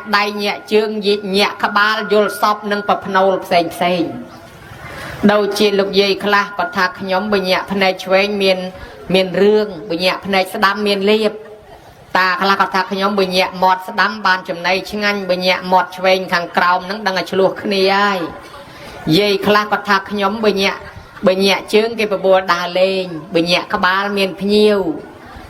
đai nhẹ chương nhẹ khá ba vô sọp nâng bập nâu xanh đầu chi lục dây khla có thạc nhóm bởi nhẹ phần này chuyên miền rương bởi nhẹ phần này sẽ đám miền liệp ta khla có thạc nhóm bởi nhẹ mọt sẽ đám bàn chùm này chứ anh bởi nhẹ mọt chuyên kháng krao nâng đang ở chùa khní ai dây khla có thạc nhóm bởi nhẹ chương cái bà bùa đà lên bởi nhẹ khá ba miền phía nhiều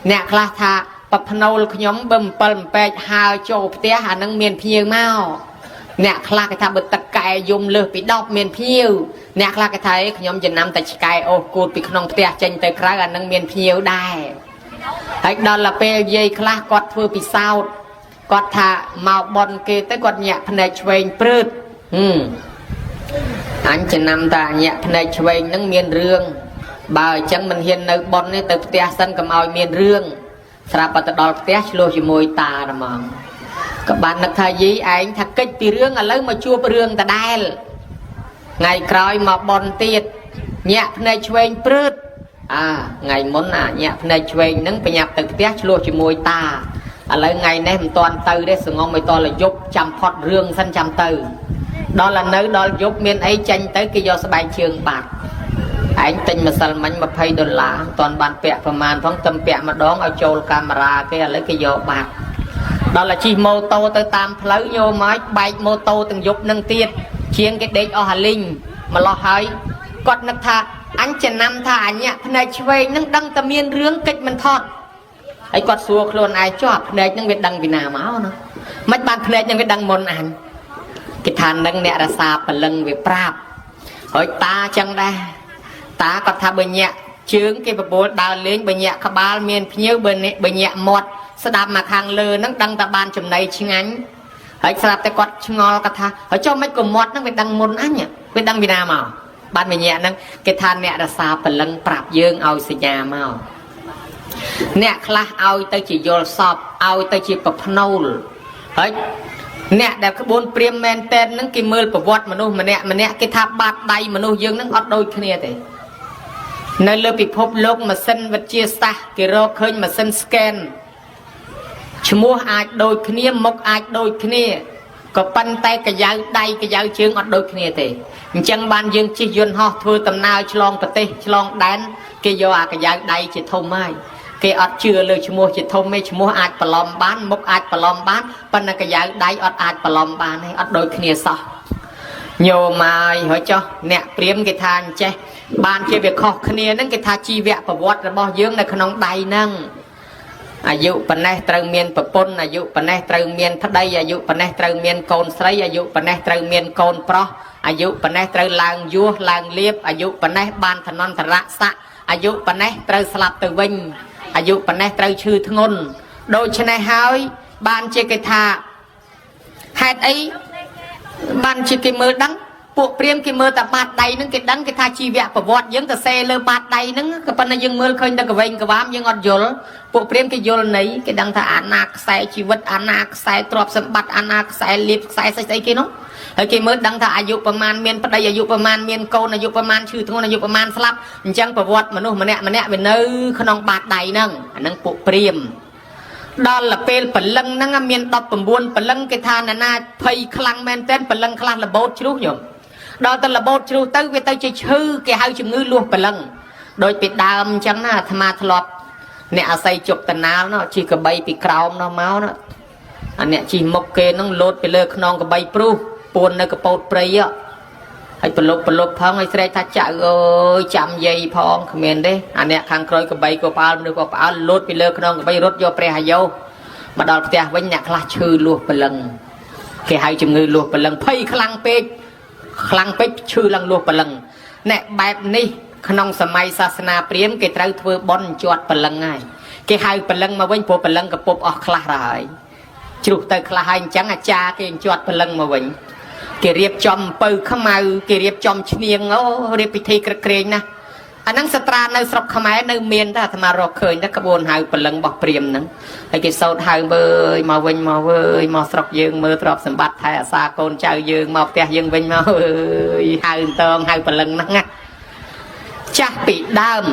nè khla thạc bập nâu nhóm bầm bầm bẹt hào chô tế hà nâng miền phía nhiều mau nè khla cái thà bật tật cài dùng lửa bị đọc miền phiêu nè khla cái thấy nhóm dân nam tại cài ô cột bị không tia tranh tới khla gần nâng miền phiêu đài thấy đó là pe dây khla quạt vừa bị sao quạt thà màu bòn kê tới quạt nhẹ phần này truyền prut anh dân nam ta nhẹ phần này truyền nâng miền rương bà chẳng mình hiện nơi bòn này tới tia sân cầm ao miền rương sạp bắt đầu tia lô chỉ môi ta đó mà các bạn đặt thay gì anh thật kích vì rương ở lấy mà chua rương ta đai ngày cõi mà bòn tiệt nhẹ này chuyên prut ngày muốn nhẹ này chuyên nâng phải nhập từ tiếc luôn chỉ môi ta ở lấy ngày nay mình toàn từ đấy sự ngon mới to là giúp chăm phọt rương sân chăm từ đó là nơi đó giúp miền ấy tranh tới cái do sẽ bài trường bạc anh tình mà sẵn mạnh mà pay $1 toàn bàn pẹ và màn phóng tâm pẹ mà đón ở châu camera cái lấy cái do bạc đó là chi mô tô tới tam phá vô máy bay mô tô từng dục nâng tiết chiên cái đếch ở Hà Linh mà lo hỏi quạt nâng thà anh chẳng nằm thà anh nhạc phần này chơi nâng đăng tầm miên rướng kích mình thọt ấy quạt xua luôn ai cho phần này nâng việc đăng vì nào máu nó mất bàn phần này nâng việc đăng môn ảnh cái thàn nâng nẹ ra xa phần lưng về prap hỏi ta chẳng đây ta có thà bởi nhạc chướng cái bố đào lên bởi nhạc khá ba miền phía bởi nhạc một sẽ đạp mà hàng lơ nâng đăng ta ban chùm này chứ anh hãy sẽ đạp tay quạt ngò cả thà hãy cho mấy cùng mọt nâng phải đăng môn anh nhỉ phải đăng vì nào mà ban mình nhẹ nâng cái than nè là sao phần lưng prap dương ao xì nhà màu nè khla ao tới chỉ vô sọp ao tới chỉ bập nâu hãy nè đẹp cái bốn priêm men tên nâng cái mưa bập vót mà nè cái tháp bát đầy mà dương nâng ọt đôi kia thế nơi lơ bị phốp lốc mà sân vật chia xa cái rô khơi mà sân scan mua ai đôi kia mốc ai đôi kia có pan tay cái dao đây cái dao chương ở đôi kia thì chẳng ban dương chỉ duyên ho thôi tầm nào chlong bát tê chlong đán cái do cái dao đây chỉ thông mai cái ọt chưa lời chỉ mua chỉ thông mấy chỉ mua ai palom bán mốc ai palom bán pan cái dao đây ọt ai palom bán hay ọt đôi kia sao nhiều mà hỏi cho nè priếm cái than che ban chơi việc khó kia nâng cái tha chi vẹn và vót là bao dương này không đầy nâng dụ phần này trừ miền bờ pôn dụ phần này trừ miền thất đây dụ phần này trừ miền cồn sấy dụ phần này trừ miền cồn pro dụ phần này trừ làng vua làng liệp dụ phần này ban thần non thần rạ sạ dụ phần này trừ sập từ vinh dụ phần này trừ chư thôn đôi chân này hỏi ban chơi cái thà hai ấy ban chơi cái mưa đắng buộc priêm cái mưa tập bát đầy nâng cái đắng cái tha chi vẹn và vót dương ta xe lơ bát đầy nâng cái phần này dương mưa khơi ta cái vinh cái bám dương ngọt dồi buộc priêm cái dồi này cái đắng tha anak xe chi vật anak xe trọp sâm bát anak xe liệp xe xe kia nóហើយគេមើលដឹងថាអាយុប្រមាណមានប្តីអាយុប្រមាណមានកូនអាយុប្រមាណឈឺធ្ងន់អាយុប្រមាណស្លាប់អញ្ចឹងប្រវត្តិមនុស្សម្នាក់វានៅក្នុងបាតដៃហ្នឹងអាហ្នឹងពួកព្រាហ្មណ៍ដល់ទៅពេលព្រលឹងហ្នឹងមាន19ព្រលឹងគេថាណាភ័យខ្លាំងមែនទែនព្រលឹងខ្លះរបូតជ្រុះញោមដល់ទៅរបូតជ្រុះទៅវាទៅជាឈឺគេហៅជំងឺលោះព្រលឹងដូចពីដើមអញ្ចឹងណាអាត្មាធ្លាប់អ្នកអាស័យជប់តណាលនោះជីកបីពីក្រោមនោះមកណាអាអ្នកជីមុខគេហ្នឹងលោតទៅលើខ្នងកបីព្រុសពួននៅកពោតព្រៃហើយប្រឡប់ផងឲ្យស្រែកថាចៅអើយចាំយាយផងគ្មានទេអាអ្នកខាងក្រោយកបីក៏ផ្អើលមនុស្សក៏ផ្អើលលោតពីលើខ្នងកបីរត់យកព្រះអាយុមកដល់ផ្ទះវិញអ្នកខ្លះឈឺលោះព្រលឹងគេហៅជំងឺលោះព្រលឹងភ័យខ្លាំងពេកឈឺឡើងលោះព្រលឹងអ្នកបែបនេះក្នុងសម័យសាសនាព្រាហ្មណ៍គេត្រូវធ្វើបន់ជាប់ព្រលឹងហើយគេហៅព្រលឹងមកវិញព្រោះព្រលឹងកពុបអស់ខ្លះហើយជ្រុះទៅខ្លះហើយអញ្ចឹងអាចារ្យគេជាប់ព្រលឹងមកវិញគេរៀបចំពៅខ្មៅគេរៀបចំឈ្នៀងរៀបពិធីក្រឹកក្រែងណាអាហ្នឹងសត្រានៅស្រុកខ្មែរនៅមានតែអាត្មារកឃើញតែក្បួនហៅព្រលឹងរបស់ព្រាហ្មណ៍ហ្នឹងហើយគេសោតហៅមើលមកវិញមកវើយមកស្រុកយើងមើលទ្រព្យសម្បត្តិថែអាសាកូនចៅយើងមកផ្ទះយើងវិញមកអើយហៅតងហៅព្រលឹងហ្នឹងណាចាស់ពីដើម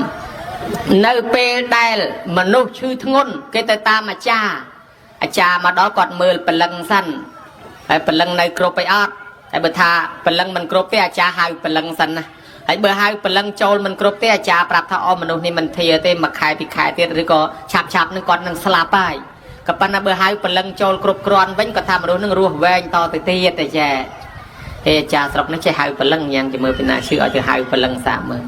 នៅពេលដែលមនុស្សឈឺធ្ងន់គេទៅតាមអាចារ្យមកដល់គាត់មើលព្រលឹងសិន ហើយបលឹងនៅគ្រប់ទៅអត់ហើយបើថាបលឹងមិនគ្រប់ទេអាចារ្យហៅបលឹងសិនណាហើយបើហៅបលឹងចូលមិនគ្រប់ទេអាចារ្យប្រាប់ថាអូមនុស្សនេះមិនធាទេមួយខែពីរខែទៀតឬក៏ឆាប់នឹងគាត់នឹងស្លាប់ហើយក៏ប៉ុន្តែបើហៅបលឹងចូលគ្រប់គ្រាន់វិញគាត់ថាមនុស្សនឹងរស់វែងតទៅទៀតតែចាអាចារ្យស្រុកនេះចេះហៅបលឹងយ៉ាងជាមើលពីណាឈឺឲ្យទៅហៅបលឹងសាកមើល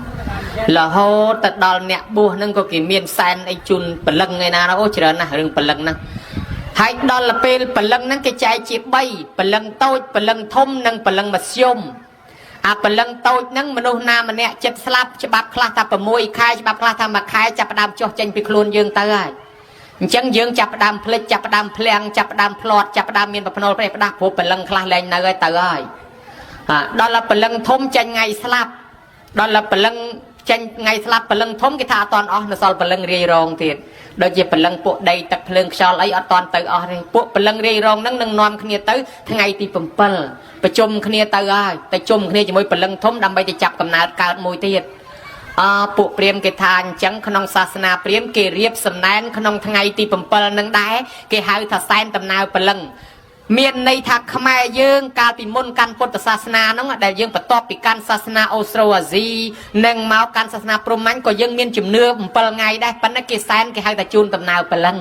រហូតទៅដល់អ្នកបួសនឹងក៏គេមានសែនអីជូនបលឹងឯណាអូច្រើនណាស់រឿងបលឹងហ្នឹងហើយដល់ពេលបលឹងហ្នឹងគេចែកជា3បលឹងតូចបលឹងធំនិងបលឹងមធ្យមអាបលឹងតូចហ្នឹងមនុស្សណាម្នាក់ចិត្តស្លាប់ច្បាប់ខ្លះថា6ខែច្បាប់ខ្លះថា1ខែចាប់ផ្ដើមចុះចេញពីខ្លួនយើងទៅហើយអញ្ចឹងយើងចាប់ផ្ដើមភ្លេចចាប់ផ្ដើមភ្លាំងចាប់ផ្ដើមផ្លាត់ចាប់ផ្ដើមមានប្រភ្នូលប្រេះផ្ដាស់ព្រោះបលឹងខ្លះលែងនៅហើយទៅហើយដល់បលឹងធំចេញថ្ងៃស្លាប់ដល់បលឹងចេញថ្ងៃស្លាប់បលឹងធំគេថាអត់តន់អស់នៅសល់បលឹងរាយរងទៀតដូចជាបលឹងពួកដីទឹកភ្លើងខ្យល់អីអត់តន់ទៅអស់ទេពួកបលឹងរាយរងហ្នឹងនឹងនាំគ្នាទៅថ្ងៃទី7ប្រជុំគ្នាទៅហើយតែជុំគ្នាជាមួយបលឹងធំដើម្បីទៅចាប់កំណើតកើតមួយទៀតពួកព្រាហ្មណ៍គេថាអញ្ចឹងក្នុងសាសនាព្រាហ្មណ៍គេរៀបសំណែនក្នុងថ្ងៃទី7ហ្នឹងដែរគេហៅថាសែនដំណើរបលឹងមានន័យថាខ្មែរយើងកាលពីមុនកាន់ពុទ្ធសាសនាហ្នឹងដែលយើងបន្ទាប់ពីកាន់សាសនាអូស្ត្រូអាស៊ីនិងមកកាន់សាសនាព្រហ្មញ្ញក៏យើងមានជំនឿ7ថ្ងៃដែរប៉ុន្តែគេសែនគេហៅថាជូនដំណើរបលឹង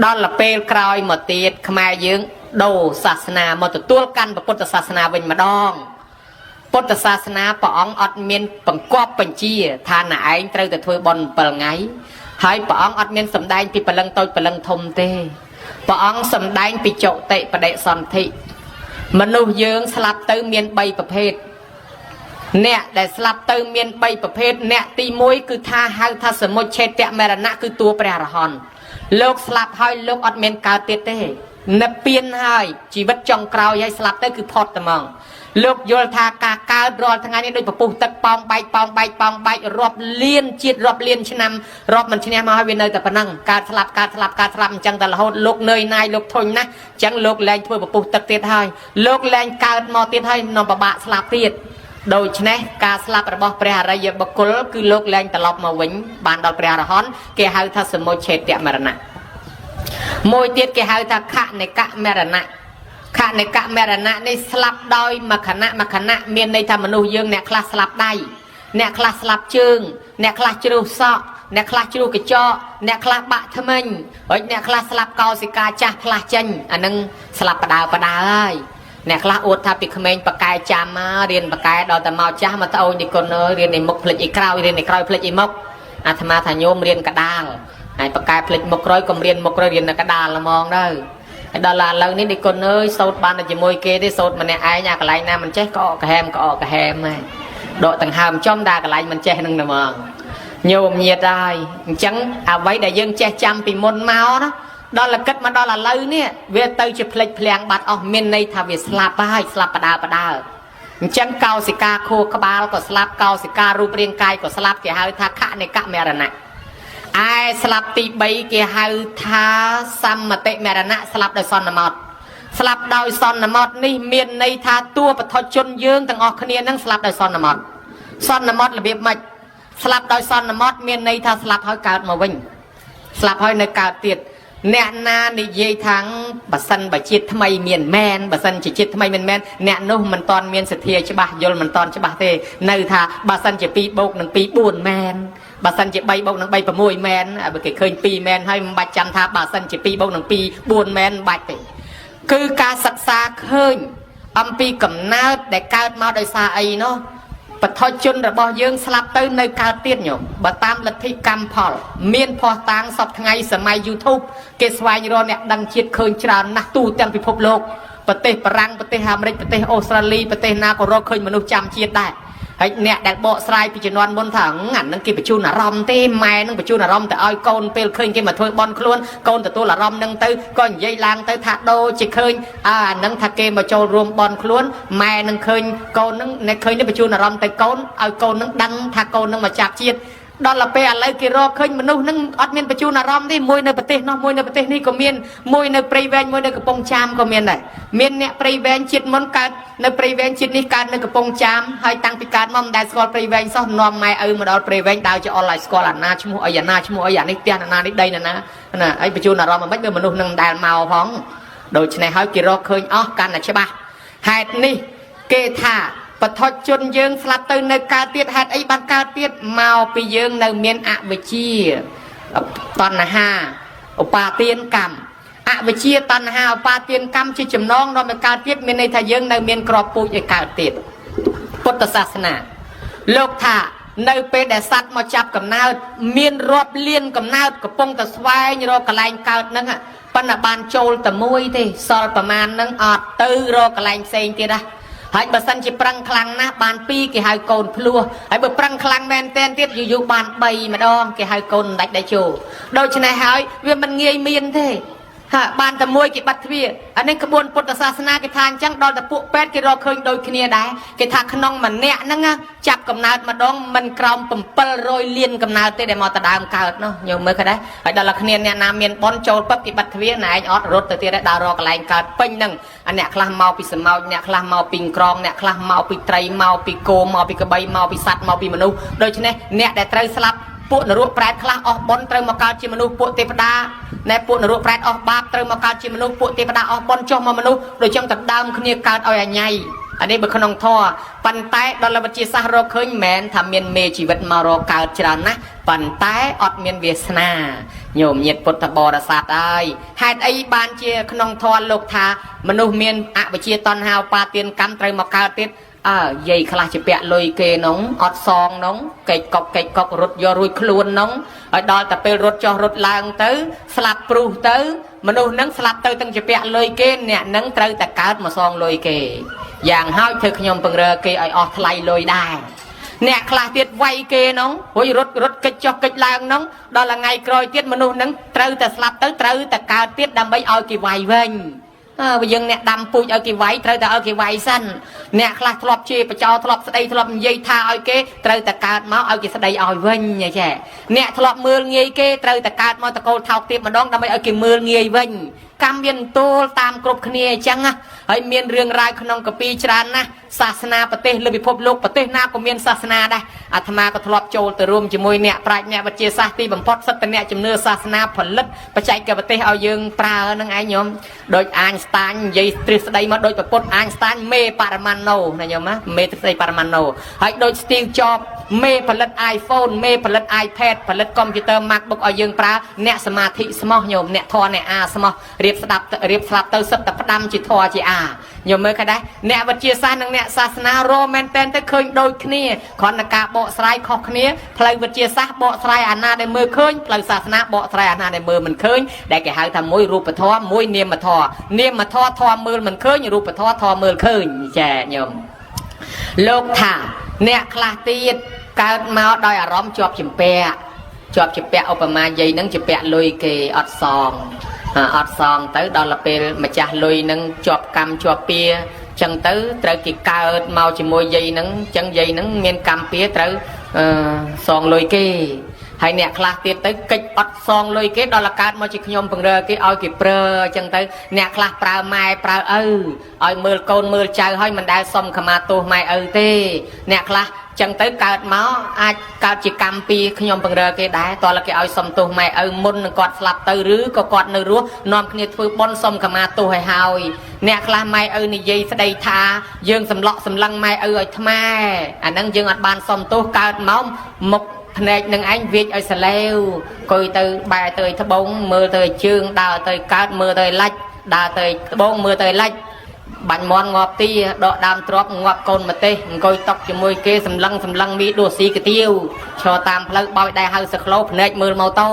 ដល់ពេលក្រោយមកទៀតខ្មែរយើងដូរសាសនាមកទទួលកាន់ពុទ្ធសាសនាវិញម្ដងពុទ្ធសាសនាព្រះអង្គអត់មានបង្គាប់បញ្ជាថាណែឯងត្រូវតែធ្វើបុណ្យ7ថ្ងៃហើយព្រះអង្គអត់មានសម្ដែងពីបលឹងតូចបលឹងធំទេព្រះអង្គសម្ដែងពីចុតិបដិសន្ធិមនុស្សយើងស្លាប់ទៅមាន3ប្រភេទអ្នកដែលស្លាប់ទៅមាន3ប្រភេទអ្នកទី1គឺថាហៅថាសមុច្ឆេតមរណៈគឺតួព្រះអរហន្តលោកស្លាប់ហើយលោកអត់មានកើតទៀតទេនិព្វានហើយជីវិតចុងក្រោយហើយស្លាប់ទៅគឺផុតតែហ្មងលោកយល់ថាការកើតរាល់ថ្ងៃនេះដូចពពុះទឹកប៉ោងបែករាប់លានជាតិរាប់លានឆ្នាំរាប់មិនឈ្នះមកហើយវានៅតែប៉ុណ្ណឹងកើតស្លាប់អញ្ចឹងតែរហូតលោកនឿយណាយលោកធុញណាស់អញ្ចឹងលោកលែងធ្វើពពុះទឹកទៀតហើយលោកលែងកើតមកទៀតហើយនាំពិបាកស្លាប់ទៀតដូច្នេះការស្លាប់របស់ព្រះអរិយបុគ្គលគឺលោកលែងត្រឡប់មកវិញបានដល់ព្រះអរហន្តគេហៅថាសមុច្ឆេតមរណៈមួយទៀតគេហៅថាខនិកមរណៈខនិកមរណៈនេះស្លាប់ដោយមួយខណៈមានន័យថាមនុស្សយើងអ្នកខ្លះស្លាប់ដៃអ្នកខ្លះស្លាប់ជើងអ្នកខ្លះជ្រុះសក់អ្នកខ្លះជ្រុះកញ្ចក់អ្នកខ្លះបាក់ធ្មេញហើយអ្នកខ្លះស្លាប់កោសិកាចាស់ផ្លាស់ចេញអានឹងស្លាប់បដាហើយអ្នកខ្លះអួតថាពីក្មេងបកែចាំមករៀនបកែដល់តែមកចាស់មកត្អូញនេះកូនអើយរៀនឯមុខផ្លិចឯក្រោយរៀនឯក្រោយផ្លិចឯមុខអាត្មាថាញោមរៀនកដាលហើយបកែផ្លិចមុខក្រោយកុំរៀនមុខក្រោយរៀននៅកដាលហ្មងទៅហើយដល់ឥឡូវនេះនេះកូនអើយសោតបានតែជាមួយគេទេសោតម្នាក់ឯងអាកន្លែងណាមិនចេះក៏អកកហែមហើយដកដង្ហើមចំតែកន្លែងមិនចេះនឹងហ្មងញោមញាតហើយអញ្ចឹងអ្វីដែលយើងចេះចាំពីមុនមកណាដល់លកិតមកដល់ឥឡូវនេះវាទៅជាផ្លេចភ្លាំងបាត់អស់មានន័យថាវាស្លាប់ហើយស្លាប់បដាអញ្ចឹងកោសិកាខួរក្បាលក៏ស្លាប់កោសិការូបរាងកាយក៏ស្លាប់គេហៅថាខនិកមរណៈឯស្លាប់ទី3គេហៅថាសម្មតិមរណៈស្លាប់ដោយសន្មតស្លាប់ដោយសន្មតនេះមានន័យថាតួបឋិជនយើងទាំងអស់គ្នានឹងស្លាប់ដោយសន្មតរបៀបម៉េចស្លាប់ដោយសន្មតមានន័យថាស្លាប់ហើយកើតមកវិញស្លាប់ហើយនៅកើតទៀតអ្នកណានិយាយថាបើសិនបើជាតិថ្មីមានមែនបើសិនជាជាតិថ្មីមិនមែនអ្នកនោះមិនតាន់មានសទ្ធាច្បាស់យល់មិនតាន់ច្បាស់ទេនៅថាបើសិនជា2បូកនឹង2 4មែនបើសិនជា3បូកនឹង3 6មែនបើគេឃើញ2មែនហើយមិនបាច់ចាំថាបើសិនជា2បូកនឹង2 4មែនមិនបាច់ទេគឺការសិក្សាឃើញអំពីកំណើតដែលកើតមកដោយសារអីនោះបឋិជនរបស់យើងស្លាប់ទៅនៅកើតទៀតញោមបើតាមលទ្ធិកម្មផលមានភ័ស្តុតាងសពថ្ងៃសម័យ YouTube គេស្វែងរកអ្នកដឹងជាតិឃើញច្រើនណាស់ទូទាំងពិភពលោកប្រទេសបារាំងប្រទេសអាមេរិកប្រទេសអូស្ត្រាលីប្រទេសណាក៏រកឃើញមនុស្សចាំជាតិដែរហើយអ្នកដែលបកស្រាយពីជំនាន់មុនថាអានឹងគេបញ្ជូនអារម្មណ៍ទេម៉ែនឹងបញ្ជូនអារម្មណ៍ទៅឲ្យកូនពេលឃើញគេមកធ្វើបន់ខ្លួនកូនទទួលអារម្មណ៍នឹងទៅក៏និយាយឡើងទៅថាដូរជាឃើញអានឹងថាគេមកចូលរួមបន់ខ្លួនម៉ែនឹងឃើញកូននឹងអ្នកឃើញនេះបញ្ជូនអារម្មណ៍ទៅកូនឲ្យកូននឹងដឹងថាកូននឹងមកចាប់ជាតិដល់ពេលឥឡូវគេរកឃើញមនុស្សនឹងអត់មានបញ្ជូនអារម្មណ៍ទេមួយនៅប្រទេសនោះមួយនៅប្រទេសនេះក៏មានមួយនៅព្រៃវែងមួយនៅកំពង់ចាមក៏មានដែរមានអ្នកព្រៃវែងជាតិមុនកើតនៅព្រៃវែងជាតិនេះកើតនៅកំពង់ចាមហើយតាំងពីកើតមកមិនដែលស្គាល់ព្រៃវែងសោះនាំម៉ែឪមកដល់ព្រៃវែងដើរជាអល់ឲ្យស្គាល់អាណាឈ្មោះអីអាណាឈ្មោះអីអានេះផ្ទះអាណានេះដីណាណាអីបញ្ជូនអារម្មណ៍មិនមើលមនុស្សនឹងមិនដែលមកផង ដូច្នេះហើយគេរកឃើញអស់កាន់តែច្បាស់ហេតុនេះគេថាបឋមជនយើងស្លាប់ទៅនៅកើតទៀតហេតុអីបានកើតទៀតមកពីយើងនៅមានអវិជ្ជាតណ្ហាឧបាទានកម្មអវិជ្ជាតណ្ហាឧបាទានកម្មជាចំណងនាំឲ្យកើតទៀតមានន័យថាយើងនៅមានក្របពូជឲ្យកើតទៀតពុទ្ធសាសនាលោកថានៅពេលដែលសត្វមកចាប់កំណើតមានរាប់លានកំណើតកំពុងតែស្វែងរកកន្លែងកើតហ្នឹងប៉ុន្តែបានចូលតែមួយទេសល់ប្រមាណហ្នឹងអត់ទៅរកកន្លែងផ្សេងទៀតណាហើយបើសិនជាប្រឹងខ្លាំងណាស់បាន2គេហៅកូនភ្លោះហើយបើប្រឹងខ្លាំងមែនតែនទៀតយូរបាន3ម្ដងគេហៅកូនដាច់ដៃជោដូច្នេះហើយវាមិនងាយមានទេហាបានតែមួយគេបាត់ទ្វារអានេះក្បួនពុទ្ធសាសនាគេថាអញ្ចឹងដល់តែពួកពេទ្យគេរកឃើញដូចគ្នាដែរគេថាក្នុងម្នាក់ហ្នឹងចាប់កំណើតម្ដងមិនក្រោម700លានកំណើតទេដែលមកតដើមកើតនោះញោមមើលឃើញដែរហើយដល់តែគ្នាអ្នកណាមានបនចូលពឹបគេបាត់ទ្វារណែឯងអត់រត់ទៅទៀតដែរដើររកកន្លែងកើតពេញហ្នឹងអាអ្នកខ្លះមកពីសមោចអ្នកខ្លះមកពីក្រងអ្នកខ្លះមកពីត្រីមកពីគោមកពីក្បីមកពីសត្វមកពីមនុស្សដូច្នេះអ្នកដែលត្រូវស្លាប់ពួកនរកប្រែតខ្លះអស់បនត្រូវមកកើតជាមនុស្សពួកទេវតាណែពួកនរកប្រែតអស់បាបត្រូវមកកើតជាមនុស្សពួកទេវតាអស់បនចុះមកមនុស្សដូចចឹងទៅដើមគ្នាកើតឲ្យអញ្ញៃអានេះបើក្នុងធម៌ប៉ុន្តែដល់វិទ្យាសាស្ត្ររកឃើញមិនមែនថាមានមេជីវិតមករកកើតច្រើនណាស់ប៉ុន្តែអត់មានវាសនាញោមញាតិពុទ្ធបរិស័ទអើយហេតុអីបានជាក្នុងធម៌លោកថាមនុស្សមានអវិជ្ជាតណ្ហាឧបាទានកម្មត្រូវមកកើតទៀតយាយខ្លះជាពាក់លុយគេនងអត់សងនងកេកកុករត់យករួចខ្លួននងហើយដល់តែពេលរត់ចុះរត់ឡើងទៅស្លាប់ព្រុសទៅមនុស្សនឹងស្លាប់ទៅទាំងជាពាក់លុយគេអ្នកនឹងត្រូវតែកើតមកសងលុយគេយ៉ាងហើយធ្វើខ្ញុំពង្រើគេឲ្យអស់ថ្លៃលុយដែរអ្នកខ្លះទៀតវាយគេនងរួចរត់កិច្ចចុះកិច្ចឡើងនងដល់ថ្ងៃក្រោយទៀតមនុស្សនឹងត្រូវតែស្លាប់ទៅត្រូវតែកើតទៀតដើម្បីឲ្យគេវាយវិញបើយើងអ្នកដាំពូជឲ្យគេវាយត្រូវតែឲ្យគេវាយសិនអ្នកខ្លះធ្លាប់ជេរបចោធ្លាប់ស្ដីធ្លាប់និយាយថាឲ្យគេត្រូវតែកើតមកឲ្យគេស្ដីឲ្យវិញចាអ្នកធ្លាប់មើលងាយគេត្រូវតែកើតមកតកូលថោកទៀបម្ដងដើម្បីឲ្យគេមើលងាយវិញកម្មមានទូលតាមគ្រប់គ្នាអញ្ចឹងហើយមានរឿងរ៉ាវក្នុងកាពីច្រើនណាស់សាសនាប្រទេសលើពិភពលោកប្រទេសណាក៏មានសាសនាដែរអាត្មាក៏ធ្លាប់ចូលទៅរួមជាមួយអ្នកប្រាជ្ញអ្នកវិទ្យាសាស្ត្រទីបំផុតសិទ្ធិអ្នកជំនឿសាសនាផលិតបច្ចេកទេសឲ្យយើងប្រើនឹងឯងញោមដូចអាញស្តាញនិយាយទ្រឹស្ដីមកដូចប្រពុតអាញស្តាញមេបរមាណូណាញោមណាមេទ្រឹស្ដីបរមាណូហើយដូច Steve Jobs មេផលិត iPhone មេផលិត iPad ផលិត computer MacBook ឲ្យយើងប្រើអ្នកសមាធិស្មោះញោមអ្នកធរអ្នកអាស្មោះរៀបស្លាប់ទៅសិតតែផ្ដាំជាធរជាអាញោមមើលឃើញដែរអ្នកវិទ្យាសាស្ត្រនិងអ្នកសាសនារមែនតែនទៅឃើញដូចគ្នាគ្រាន់តែការបកស្រាយខុសគ្នាផ្លូវវិទ្យាសាស្ត្របកស្រាយអាណាដែលមើលឃើញផ្លូវសាសនាបកស្រាយអាណាដែលមើលមិនឃើញដែលគេហៅថាមួយរូបធម៌មួយនាមធម៌នាមធម៌ធម៌មើលមិនឃើញរូបធម៌ធម៌មើលឃើញចាញោមលោកថាអ្នកខ្លះទៀតកើតមកដោយអារម្មណ៍ជាប់ជំពាក់ឧបមាយាយនឹងជាពាក់លុយគេអត់សងទៅដល់ពេលម្ចាស់លុយនឹងជាប់កម្មជាប់ពៀចឹងទៅត្រូវគេកើតមកជាមួយយាយនឹងចឹងយាយនឹងមានកម្មពៀត្រូវសងលុយគេហើយអ្នកខ្លះទៀតទៅកិច្ចអត់សងលុយគេដល់កើតមកជាខ្ញុំពង្រើគេឲ្យគេប្រើចឹងទៅអ្នកខ្លះប្រើម៉ែប្រើឪឲ្យមើលកូនមើលចៅឲ្យមិនដែលសុំខមាទោសម៉ែឪទេអ្នកខ្លះចឹងទៅកើតមកអាចកើតជាកម្មពីខ្ញុំពង្រើគេដែរតើគេឲ្យសុំទោសម៉ែឪមុននឹងគាត់ស្លាប់ទៅឬក៏គាត់នៅរស់នាំគ្នាធ្វើបុណ្យសុំខមាទោសឲ្យហើយអ្នកខ្លះម៉ែឪនិយាយស្ដីថាយើងសម្លក់សម្លឹងម៉ែឪឲ្យថ្មអាហ្នឹងយើងអត់បានសុំទោសកើតមកមុខភ្នែកនឹងឯងវាចឲ្យសលេវគួយទៅបែរទៅត្បូងមើលទៅជើងដើរទៅកើតមើលទៅឡាច់ដើរទៅត្បូងមើលទៅឡាច់បាញ់មន់ងាប់ទីដកដើមទ្របងាប់កូនម្ទេសអង្គុយតុកជាមួយគេសម្លឹងមីដួសស៊ីកាទៀវឈរតាមផ្លូវបោយដែរហៅសក្លោភ្នែកមើលម៉ូតូ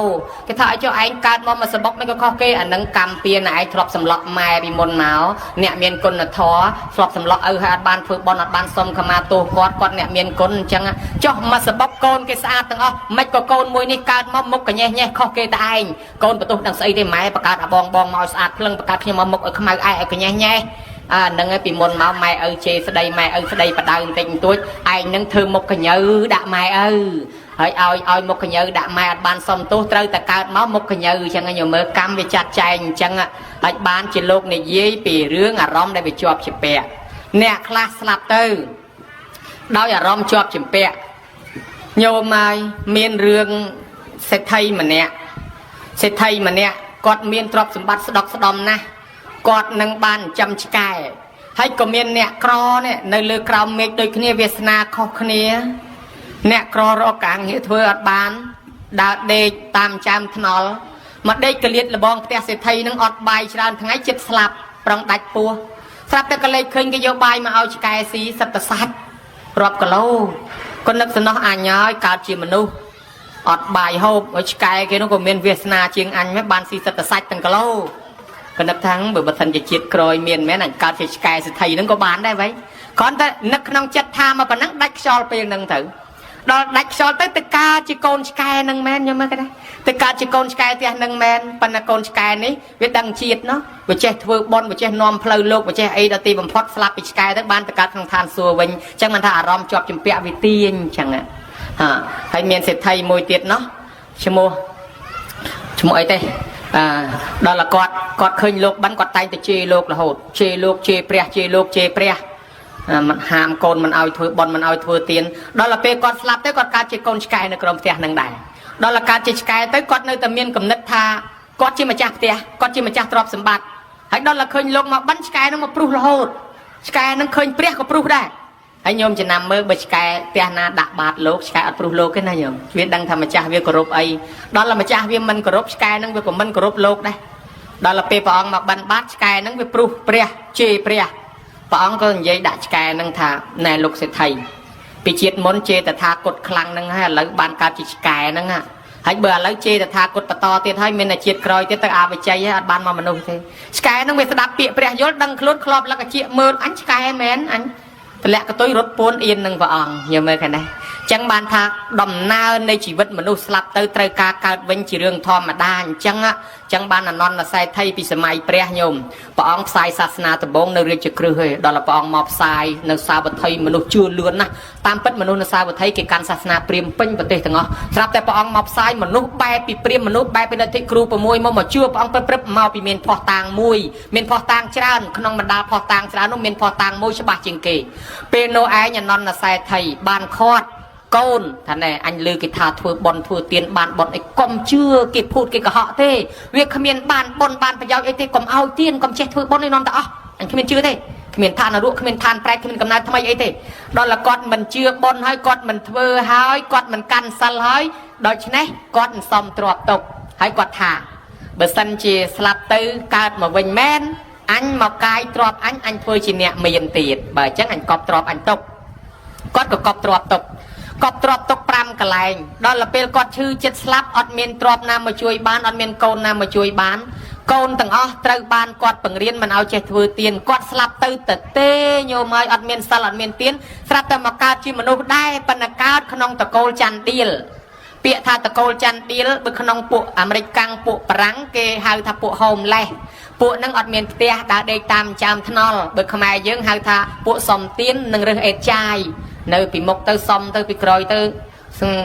គេថាឲ្យចុះឯងកើតមកសបុកនេះក៏ខុសគេអានឹងកម្មពៀនឯងធ្លាប់សម្លក់ម៉ែពីមុនមកអ្នកមានគុណធម៌ធ្លាប់សម្លក់ឪហើយអត់បានធ្វើបន់អត់បានសុំខមាទោសគាត់អ្នកមានគុណអញ្ចឹងចុះមកសបុកកូនគេស្អាតទាំងអស់មិនក៏កូនមួយនេះកើតមកមុខកញ៉េះខុសគេតែឯងកូនបន្ទោសដឹងស្អីទេម៉ែបង្កើតអាបងមកឲ្យស្អាតភ្លឹងបង្កើតខ្ញុំមកមុខឲ្យខ្មៅឯងឲ្យកញ៉េះហ្នឹងឯងពីមុនមកម៉ែឪជេរស្ដីម៉ែឪស្ដីបដៅបន្តិចបន្តួចឯងនឹងធ្វើមុខកញើដាក់ម៉ែឪហើយឲ្យមុខកញើដាក់ម៉ែអត់បានសុំទោសត្រូវតែកើតមកមុខកញើអញ្ចឹងញោមមើលកម្មវាចាត់ចែងអញ្ចឹងហើយបានជាលោកនិយាយពីរឿងអារម្មណ៍ដែលវាជាប់ជាពាក់អ្នកខ្លះស្លាប់ទៅដោយអារម្មណ៍ជាប់ជាពាក់ញោមហើយមានរឿងសេដ្ឋីម្នាក់គាត់មានទ្រព្យសម្បត្តិស្ដុកស្ដំណាស់ กอดนังบานจำชกายให้ก็มีเนี่ยกรอเนี่ยในเลือกราวเมกโดยគ្នាវាសនាខុសគ្នាអ្នកក្ររកកាំងងារធ្វើអត់បានដើរដេកតាមចាំថ្នល់មកដេកកលៀតលបងផ្ទះសេដ្ឋីនឹងអត់បាយច្រើនថ្ងៃចិត្តស្លាប់ប្រងដាច់ពោះស្រាប់តែកលេចឃើញគេយកបាយមកឲ្យឆ្កែស៊ីសិតតសាច់រាប់គីឡូក៏នឹកសំណោះអញហើយកើតជាមនុស្សអត់បាយហូបឲ្យឆ្កែគេនោះក៏មានវាសនាជាងអញមែនបានស៊ីសិតតសាច់ទាំងគីឡូក៏នឹកថាបើមិនជាជាតិក្រោយមានមែនអញកើតជាឆ្កែសេដ្ឋីនឹងក៏បានដែរវិញគ្រាន់តែនឹកក្នុងចិត្តថាមកប៉ុណ្ណឹងដាច់ខ្យល់ពេលហ្នឹងទៅដល់ដាច់ខ្យល់ទៅការជាកូនឆ្កែនឹងមែនយល់មើលគេដែរទៅការជាកូនឆ្កែផ្ទះនឹងមែនប៉ុន្តែកូនឆ្កែនេះវាដឹងជាតិណោះវាចេះធ្វើបន់វាចេះនាំផ្លូវលោកវាចេះអីដល់ទីបំផុតស្លាប់ពីឆ្កែទៅបានទៅកើតក្នុងឋានសួគ៌វិញអញ្ចឹងមិនថាអារម្មណ៍ជាប់ជំពាក់វិទាញអញ្ចឹងហើយមានសេដ្ឋីមួយទៀតណោះឈ្មោះអីទេដល់គាត់ឃើញលោកបានគាត់តែងតែជេរលោករហូតជេរលោកជេរព្រះជេរលោកជេរព្រះមិនហាមកូនមិនឲ្យធ្វើបន់មិនឲ្យធ្វើទានដល់ពេលគាត់ស្លាប់ទៅគាត់កើតជាកូនឆ្កែនៅក្រោមផ្ទះនឹងដែរដល់កើតជាឆ្កែទៅគាត់នៅតែមានគំនិតថាគាត់ជាម្ចាស់ផ្ទះគាត់ជាម្ចាស់ទ្រព្យសម្បត្តិហើយដល់ឃើញលោកមកបិណ្ឌឆ្កែនឹងមកព្រុសរហូតឆ្កែនឹងឃើញព្រះក៏ព្រុសដែរហើយញោមចំណាំមើលបើឆ្កែផ្ទះណាដាក់បាតលោកឆ្កែអត់ព្រុសលោកទេណាញោមវាដឹងថាម្ចាស់វាគោរពអីដល់ម្ចាស់វាមិនគោរពឆ្កែនឹងវាក៏មិនគោរពលោកដែរដល់ពេលព្រះអង្គមកបិណ្ឌបាតឆ្កែនឹងវាព្រុសព្រះជេរព្រះព្រះអង្គក៏និយាយដាក់ឆ្កែនឹងថាណែលោកសេដ្ឋីពីជាតិមុនជេរតថាគតខ្លាំងហ្នឹងហើយឥឡូវបានកើតជាឆ្កែហ្នឹងហើយបើឥឡូវជេរតថាគតបន្តទៀតហើយមានតែជាតិក្រោយទៀតទៅអវិជ័យហើយអត់បានមកមនុស្សទេឆ្កែហ្នឹងវាស្ដាប់ពាក្យព្រះយល់ដឹងខ្លួនធ្លាប់លកជាមើលអញឆ្កែមែនអញតម្លាក់កតុយរត់ពួនអៀននឹងព្រះអង្គយល់មើលឃើញណាចឹងបានថាដំណើរនៃជីវិតមនុស្សស្លាប់ទៅត្រូវការកើតវិញជារឿងធម្មតាអញ្ចឹងបានអនន្តសេដ្ឋីពីសម័យព្រះញោមព្រះអង្គផ្សាយសាសនាដំបូងនៅរាជក្រឹសឯងដល់ព្រះអង្គមកផ្សាយនៅសាវត្ថីមនុស្សជឿលឿនណាស់តាមពិតមនុស្សនៅសាវត្ថីគេកាន់សាសនាព្រាហ្មណ៍ពេញប្រទេសទាំងអស់ស្រាប់តែព្រះអង្គមកផ្សាយមនុស្សបែបពីព្រាហ្មណ៍មនុស្សបែបពីលទ្ធិគ្រូ6មកជឿព្រះអង្គព្រឹបមកពីមានផោះតាងមួយមានផោះតាងច្រើនក្នុងបណ្ដាផោះតាងច្រើននោះមានផោះតាងមួយច្បាស់ជាងគេពេលនោះឯងអនន្តសេដ្ឋីបានខាត់កូនថាណែអញលើគេថាធ្វើបន់ធ្វើទៀនបានបន់អីកុំជឿគេភូតគេកុហកទេវាគ្មានបានបន់បានប្រយោជន៍អីទេកុំឲ្យទៀនកុំចេះធ្វើបន់ឯនាំតែអស់អញគ្មានជឿទេគ្មានឋាននរកគ្មានឋានប្រែតគ្មានកំណើតថ្មីអីទេដល់គាត់មិនជឿបន់ហើយគាត់មិនធ្វើហើយគាត់មិនកាន់សិលហើយដូច្នេះគាត់មិនសមទ្របទុកហើយគាត់ថាបើសិនជាស្លាប់ទៅកើតមកវិញមែនអញមកកាយទ្របអញធ្វើជាអ្នកមានទៀតបើអញ្ចឹងអញកប់ទ្របអញទុកគាត់ក៏កប់ទ្របទុកកប់ទ្របទុក5កន្លែងដល់ពេលគាត់ឈឺចិត្តស្លាប់អត់មានទ្របណាមកជួយបានអត់មានកូនណាមកជួយបានកូនទាំងអស់ត្រូវបានគាត់បង្រៀនមិនឲ្យចេះធ្វើទៀនគាត់ស្លាប់ទៅទេញោមហើយអត់មានសិលអត់មានទៀនស្រាប់តែមកកើតជាមនុស្សដែរប៉ុន្តែកើតក្នុងតកូលច័ន្ទឌៀលពាក្យថាតកូលច័ន្ទឌៀលបើក្នុងពួកអាមេរិកកាំងពួកបារាំងគេហៅថាពួក homeless ពួកហ្នឹងអត់មានផ្ទះដើរដេកតាមចាមថ្នល់បើខ្មែរយើងហៅថាពួកសំទៀននិងរើសអេតចាយនៅពីមុខទៅសំទៅពីក្រោយទៅ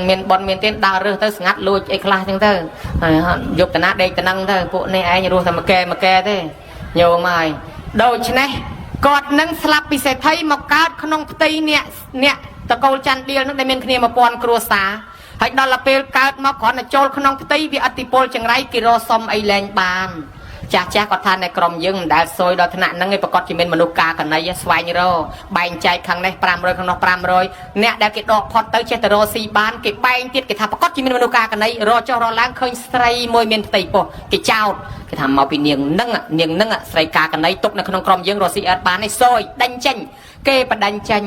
មានបនមានទៀនដើររើសទៅស្ងាត់លួចអីខ្លះចឹងទៅយកតាណាដេកតានឹងទៅពួកនេះឯងរស់តែមកែទេញោមហើយដូច្នេះគាត់នឹងស្លាប់ពីសេដ្ឋីមកកើតក្នុងផ្ទៃអ្នកតកូលច័ន្ទឌៀលនឹងដែលមានគ្នា1000គ្រួសារហើយដល់ពេលកើតមកគ្រាន់តែចូលក្នុងផ្ទៃវាអតិពលចង្រៃគេរសុំអីលែងបានចាស់គាត់ថានៅក្រុមយើងមិនដែលសួយដល់ថ្នាក់ហ្នឹងឯងប្រកាសជាមានមនុស្សការកណីស្វែងរកបែងចែកខាងនេះ500ខាងនោះ500អ្នកដែលគេដកផុតទៅចេះតែរកស៊ីបានគេបែងទៀតគេថាប្រកាសជាមានមនុស្សការកណីរកចុះរកឡើងឃើញស្រីមួយមានផ្ទៃពោះគេចោតគេថាមកពីនាងហ្នឹងស្រីការកណីទុកនៅក្នុងក្រុមយើងរកស៊ីអត់បានឯងសួយដេញចេញគេបដិញ្ញចេញ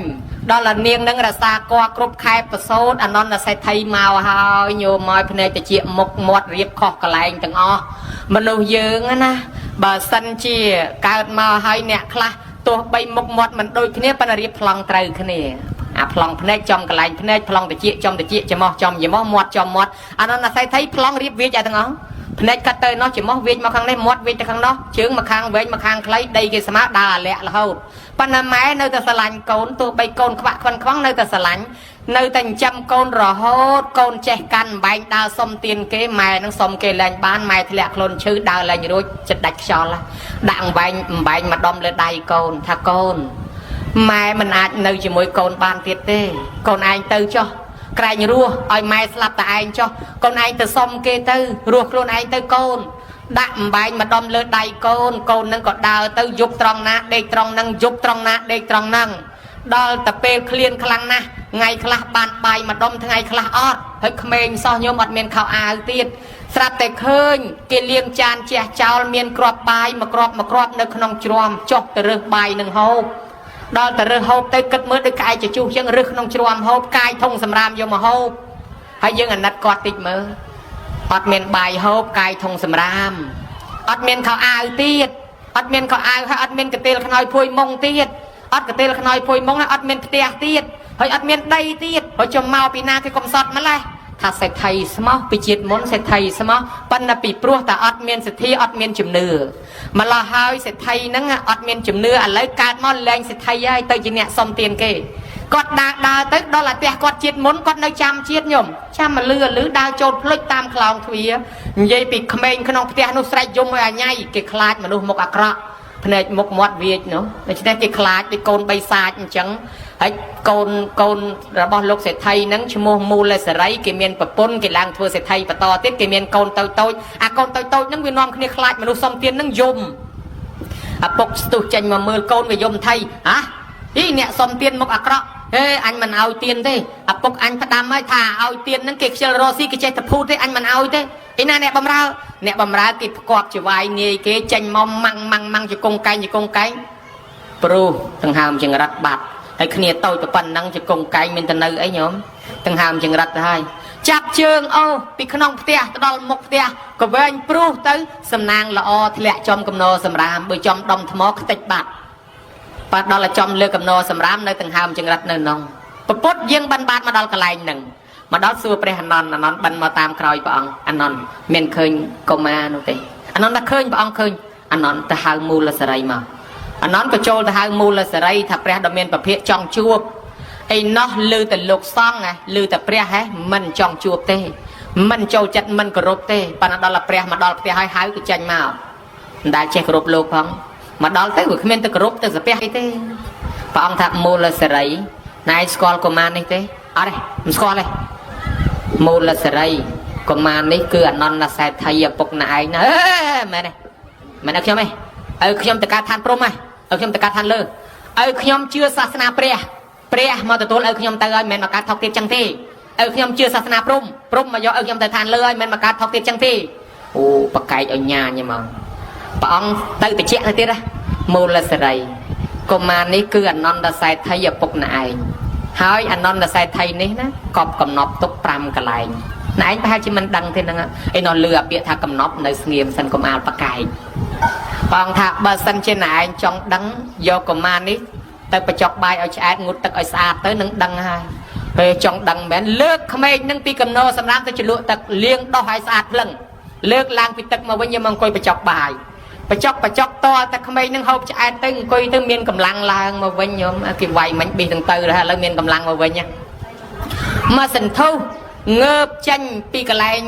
ដល់នាងហ្នឹងរសាគ័គ្រប់ខែប្រសូតអនន្តសេដ្ឋីមកហើយញោមមកភ្នែកតិចមុខមាត់រៀបខុសកន្លែងទាំងអស់មនុស្សយើងណាបើសិនជាកើតមកហើយអ្នកខ្លះទោះបីមុខមាត់មិនដូចគ្នាប៉ុន្តែរៀបប្លង់ត្រូវគ្នាអាប្លង់ភ្នែកចំកន្លែងភ្នែកប្លង់តិចចំតិចច្រមុះចំច្រមុះមាត់ចំមាត់អនន្តសេដ្ឋីប្លង់រៀបវាចឲ្យទាំងអស់ភ្នែកកាត់ទៅនោះច្រមុះវាចមកខាងនេះមាត់វាចទៅខាងនោះជើងមកខាងវែងមកខាងខ្លីដីគេស្មើដើរអាលាក់រហូតប៉ុន្តែម៉ែនៅតែស្រឡាញ់កូនទោះបីកូនខ្វាក់ខ្វិនខ្វងនៅតែស្រឡាញ់នៅតែចិញ្ចឹមកូនរហូតកូនចេះកាន់បែងដើរសុំទៀនគេម៉ែនឹងសុំគេលែងបានម៉ែធ្លាក់ខ្លួនឈឺដើរលែងរួចចិត្តដាច់ខ្យល់ដាក់បែងមកដុំលើដៃកូនថាកូនម៉ែមិនអាចនៅជាមួយកូនបានទៀតទេកូនឯងទៅចុះក្រែងរស់ឲ្យម៉ែស្លាប់តែឯងចុះកូនឯងទៅសុំគេទៅរស់ខ្លួនឯងទៅកូន ដាក់អំបែងមកដំលើដៃកូននឹងក៏ដើរទៅយប់ត្រង់ណាដេកត្រង់ហ្នឹងយប់ត្រង់ណាដេកត្រង់ហ្នឹងដល់តែពេលឃ្លានខ្លាំងណាស់ថ្ងៃខ្លះបានបាយមកដុំថ្ងៃខ្លះអត់ហើយក្មេងសោះញោមអត់មានខោអាវទៀតស្រាប់តែឃើញគេលាងចានជះចោលមានគ្រាប់បាយមួយគ្រាប់នៅក្នុងជ្រាំចុះទៅរើសបាយនឹងហូបដល់ទៅរើសហូបទៅគិតមើលដូចក្អែកជជុះចឹងរើសក្នុងជ្រាំហូបកាយធុងសម្រាមយកមកហូបហើយយើងអាណិតគាត់តិចមើលអត់មានបាយហូបកាយធុងសម្រាមអត់មានខោអាវទៀតអត់មានខោអាវហើយអត់មានកន្ទេលខ្នើយភួយមុងទៀតអត់កន្ទេលខ្នើយភួយមុងហើយអត់មានផ្ទះទៀតហើយអត់មានដីទៀតហើយចំមកពីណាគេកំសត់ម្លេះថាសេដ្ឋីស្មោះពីជាតិមុនសេដ្ឋីស្មោះប៉ុន្តែពីព្រោះតែអត់មានសទ្ធាអត់មានជំនឿម្ល៉េះហើយសេដ្ឋីហ្នឹងអត់មានជំនឿឥឡូវកើតមកលែងសេដ្ឋីហើយទៅជាអ្នកសុំទានគេគាត់ដើរទៅដល់អាផ្ទះគាត់ជាតិមុនគាត់នៅចាំជាតិញោមចាំមកលឺដើរចូលភ្លេចតាមខ្លោងទ្វារនិយាយពីក្មេងក្នុងផ្ទះនោះស្រែកយំឲ្យអាញ៉ៃគេខ្លាចមនុស្សមុខអាក្រក់ភ្នែកមុខមាត់វាចនោះដូច្នេះគេខ្លាចដូចកូនបីសាចអញ្ចឹងហើយកូនរបស់លោកសេដ្ឋីហ្នឹងឈ្មោះមូលសេរីគេមានប្រពន្ធគេឡើងធ្វើសេដ្ឋីបន្តទៀតគេមានកូនតូចអាកូនតូចហ្នឹងវានាំគ្នាខ្លាចមនុស្សសុំទានហ្នឹងយំឪពុកស្ទុះចេញមកមើលកូនវាយំថៃហ៎អ្នកសុំទានមុខអាក្រក់ហេអញមិនឲ្យទានទេឪពុកអញផ្ដាំឲ្យថាឲ្យទានហ្នឹងគេខ្ជិលរស់ស៊ីគេចេះតែភូតទេអញមិនឲ្យទេឯណាអ្នកបំរើគេផ្គប់ជាវាយនាយគេចេញមកម៉ាំងជាកងកែងព្រោះដង្ហើមចង្រិតបាត់ហើយគ្នាតូចប៉ុណ្ណឹងជាកងកែងមានទៅនៅអីញោមដង្ហើមចង្រិតទៅហើយចាប់ជើងអូពីក្នុងផ្ទះទៅដល់មុខផ្ទះក៏វែងព្រោះទៅសំណាងល្អធ្លាក់ចំកំណរសម្រាមបើចំដុំថ្មខ្ទេចបាត់បាត់ដល់ចំលើកំណរសម្រាមនៅដង្ហើមចង្រិតនៅក្នុងពពុតយើងបានបាត់មកដល់កន្លែងហ្នឹងមកដល់សួរព្រះអនន្តបិណ្ឌមកតាមក្រោយព្រះអង្គអនន្តមានឃើញកុមារនោះទេអនន្តថាឃើញព្រះអង្គឃើញអនន្តទៅហៅមូលសេរីមកអនន្តក៏ចូលទៅហៅមូលសេរីថាព្រះដ៏មានពភៈចង់ជួបអីណោះលឺតែលោកសង្ឃលឺតែព្រះហេមិនចង់ជួបទេមិនចូលចិត្តមិនគោរពទេប៉ុន្តែដល់ព្រះមកដល់ផ្ទះហើយហៅក៏ចាញ់មកមិនដែលចេះគោរពលោកផងមកដល់ទៅវាគ្មានទៅគោរពទៅសាពះអីទេព្រះអង្គថាមូលសេរីណែស្គាល់កុមារនេះទេអត់ទេមិនស្គាល់ទេមូលសេរីកុមារនេះគឺអនន្តសេដ្ឋីឪពុកណែឯងណាមែនទេមែនទេខ្ញុំទេឲ្យខ្ញុំទៅកើតឋានព្រំហ៎ឲ្យខ្ញុំទៅកើតឋានលើឲ្យខ្ញុំជឿសាសនាព្រះមកទទួលឲ្យខ្ញុំទៅឲ្យមិនមែនមកកើតថោកទៀតចឹងទេឲ្យខ្ញុំជឿសាសនាព្រំមកយកឲ្យខ្ញុំទៅឋានលើឲ្យមិនមែនមកកើតថោកទៀតចឹងទេអូប្រកែកឲ្យញ៉ាញហ្មងព្រះអង្គទៅតិចទៅទៀតណាមូលសេរីកុមារនេះគឺអនន្តសេដ្ឋីឪពុកណែឯងហើយអនន្តសេដ្ឋីនេះណាកប់កំណប់ទុក5កន្លែងណែឯងប្រហែលជាមិនដឹងទេហ្នឹងឯនោះលឺអាពាក្យថាកំណប់នៅស្ងៀមសិនកុំអាលប្រកែកបងថាបើសិនជាណែឯងចង់ដឹងយកកុមារនេះទៅបញ្ចុកបាយឲ្យឆ្អែតងូតទឹកឲ្យស្អាតទៅនឹងដឹងហើយពេលចង់ដឹងមែនលើកក្មេងនឹងពីកំណោសម្រាប់ទៅជ្រលក់ទឹកលាងដោះឲ្យស្អាតភ្លឹងលើកឡើងពីទឹកមកវិញយកមកអង្គុយបញ្ចុកបាយបញ្ចុកតតែក្មេងនឹងហូបឆ្អែតទៅអង្គុយទៅមានកម្លាំងឡើងមកវិញញោមគេវាយមិញប៊ីទាំងទៅហើយឥឡូវមានកម្លាំងមកវិញមកសន្ធុងើបចេញពីកន្លែង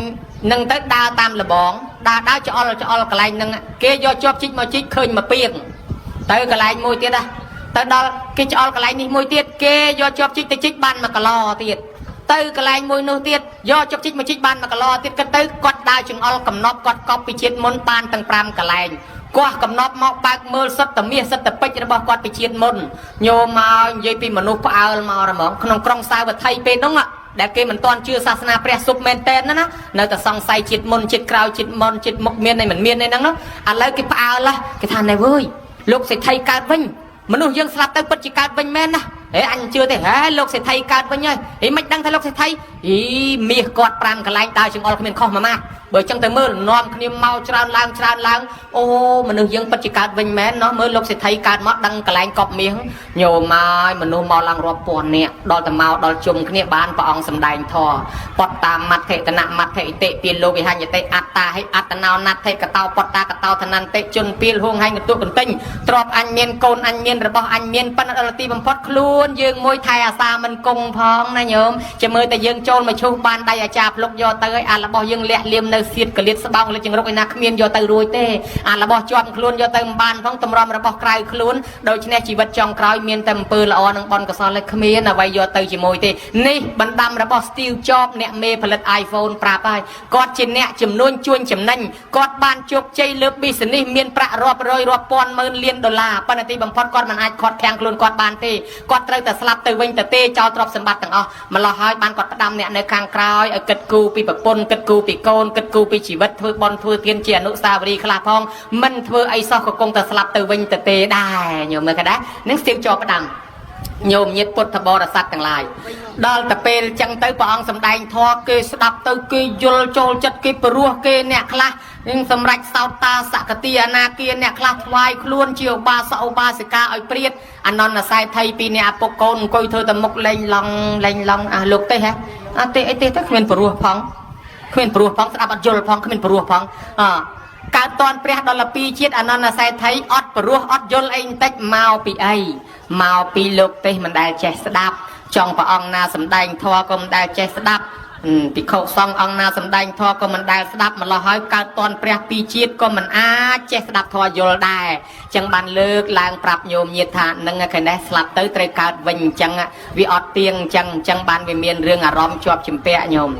នឹងទៅដើរតាមលបងដើរច្អល់កន្លែងនឹងគេយកជាប់ជីកមកជីកឃើញមកពីងទៅកន្លែងមួយទៀតណាទៅដល់គេច្អល់កន្លែងនេះមួយទៀតគេយកជាប់ជីកទៅជីកបាន1គីឡូទៀតទៅកន្លែងមួយនោះទៀតយកជាប់ជីកមកជីកបាន1គីឡូទៀតគាត់ទៅគាត់ដើរចង្អុលកំណប់គាត់កប់ពីជាតិមុនបានទាំង5កន្លែងគាត់កំណប់មកបើកមើលសិតតែមាសសិតតែពេជ្ររបស់គាត់ពីជាតិមុនញោមមកនិយាយពីមនុស្សផ្អើលមកហ្មងក្នុងក្រុងសាវត្ថីពេលនោះដែលគេមិនទាន់ជឿសាសនាព្រះសុបមែនតែនណានៅតែសង្ស័យជាតិមុនជាតិក្រោយជាតិមុនជាតិមុខមានមិនមានទេហ្នឹងឥឡូវគេផ្អើលគេថាណែវើយលោកសេដ្ឋីកើតវិញមនុស្សយើងស្លាប់ទៅពិតជាកើតវិញមែនណាហេអញជឿទេហេលោកសេដ្ឋីកើតវិញហើយហេមិនដឹងថាលោកសេដ្ឋីមាសគាត់5កន្លែងដើរចង្អុលគ្មានខុសមួយម៉ាស់បើចឹងទៅមើលនាំគ្នាមកច្រើនឡើងអូមនុស្សយើងពិតជាកើតវិញមែនណោះមើលលោកសេដ្ឋីកើតមកដឹងកន្លែងកប់មាសញោមមកមនុស្សមកឡើងរាប់ពាន់នាក់ដល់ទៅមកដល់ជុំគ្នាបានព្រះអង្គសម្ដែងធម៌បតតាមត្ថិតនមត្ថិតិពាលោវិហញ្ញតិអត្តាហិអត្តណោណដ្ឋិកតោបតតាកតោធនន្តិជនពាលហួងហែងកតុកន្ទិញទ្របអញមានកូនអញមានរបស់អញមានប៉ុន្តែដល់ទីបំផុតខ្លួន ខ្លួនយើងមួយថែអាសាមិនគង់ផងណាញោមចាំមើលតែយើងចូលមកឈូសបានដៃអាចារ្យភ្លុកយកទៅឲ្យអារបស់យើងលះលៀមនៅសៀតកលៀតស្បោងលើចង្រុកឯណាគ្មានយកទៅរួចទេអារបស់ជាប់ខ្លួនយកទៅមិនបានផងតម្រាំរបស់ក្រៅខ្លួនដូច្នេះជីវិតចុងក្រោយមានតែអំពើល្អនិងបន់កុសលគ្មានអ្វីយកទៅជាមួយទេនេះបណ្ដាំរបស់ Steve Jobs អ្នកមេផលិត iPhone ប្រាប់ហើយគាត់ជាអ្នកចំនួនជួញចំណេញគាត់បានជោគជ័យលើ business មានប្រាក់រាប់រយរាប់ពាន់ម៉ឺនលានដុល្លារប៉ុន្តែទីបំផុតគាត់មិនអាចខាត់ខាំងខ្លួនគាត់បានទេគាត់ត្រូវតែស្លាប់ទៅវិញទៅទេចោលទ្រព្យសម្បត្តិទាំងអស់ម្ល៉េះហើយបានគាត់ផ្ដាំអ្នកនៅខាងក្រោយឲ្យគិតគូរពីប្រពន្ធគិតគូរពីកូនគិតគូរពីជីវិតធ្វើបន់ធ្វើទានជាអនុស្សាវរីយ៍ខ្លះផងមិនធ្វើអីសោះក៏គង់តែស្លាប់ទៅវិញទៅទេដែរញោមមើលក៏ដែរនឹងស្ទៀងជាប់ផ្ដាំញោមញាតិពុទ្ធបរិស័ទទាំងឡាយដល់តែពេលចឹងទៅព្រះអង្គសម្ដែងធម៌គេស្ដាប់ទៅគេយល់ចូលចិត្តគេព្រោះគេអ្នកខ្លះនឹងសម្រេចសោតាសកតិអនាគាអ្នកខ្លះថ្វាយខ្លួនជាឧបាសកឧបាសិកាឲ្យព្រាតអនន្តស័យថៃពីអ្នកឪពុកកូនអង្គុយធ្វើតែមុខលេងឡងអាលោកទេហ៎អត់ទេអីទេទៅគ្មានព្រោះផងគ្មានព្រោះផងស្ដាប់អត់យល់ផងគ្មានព្រោះផងកើតតនព្រះដល់ពីជាតិអនន្តស័យថៃអត់ព្រោះអត់យល់អីបន្តិចមកពីអីមកពីលោកទេសមិនដែលចេះស្ដាប់ចង់ព្រះអង្គណាសម្ដែងធម៌ក៏មិនដែលចេះស្ដាប់ភិក្ខុសង្ឃអង្គណាសម្ដែងធម៌ក៏មិនដែលស្ដាប់ម្ល៉េះហើយកើតតនព្រះពីជាតិក៏មិនអាចចេះស្ដាប់ធម៌យល់ដែរចឹងបានលើកឡើងប្រាប់ញោមញាតិថានឹងកណេះស្លាប់ទៅត្រូវកើតវិញអញ្ចឹងវាអត់ទៀងអញ្ចឹងបានវាមានរឿងអារម្មណ៍ជាប់ជំពាក់ញោម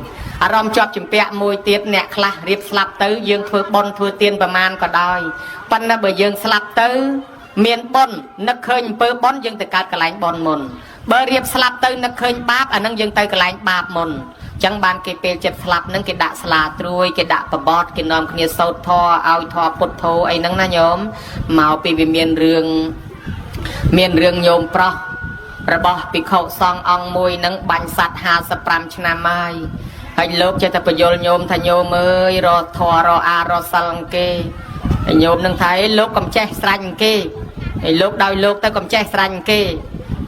អារម្មណ៍ជាប់ជំពាក់មួយទៀតអ្នកខ្លះរៀបស្លាប់ទៅយើងធ្វើបុណ្យធ្វើទានប្រមាណក៏ដោយប៉ុន្តែបើយើងស្លាប់ទៅមានបុណ្យនឹកឃើញអំពើបុណ្យយើងទៅកើតកន្លែងបុណ្យមុនបើរៀបស្លាប់ទៅនឹកឃើញបាបអានឹងយើងទៅកន្លែងបាបមុនចឹងបានគេពេលចិត្តស្លាប់នឹងគេដាក់ស្លាត្រួយគេដាក់បបតគេនាំគ្នាសូត្រធម៌ឲ្យធម៌ពុទ្ធធោអីហ្នឹងណាញោមមកពីវាមានរឿងញោមប្រុសរបស់ភិក្ខុសង្ឃអង្គមួយនឹងបាញ់សត្វ55ឆ្នាំហើយលោកចេះតែបញ្យល់ញោមថាញោមអើយរកធម៌រកអារកសិលគេហើយញោមនឹងថាឯងលោកកំចេះស្រាញ់គេហើយលោកដោយលោកទៅកំចេះស្រាញ់គេ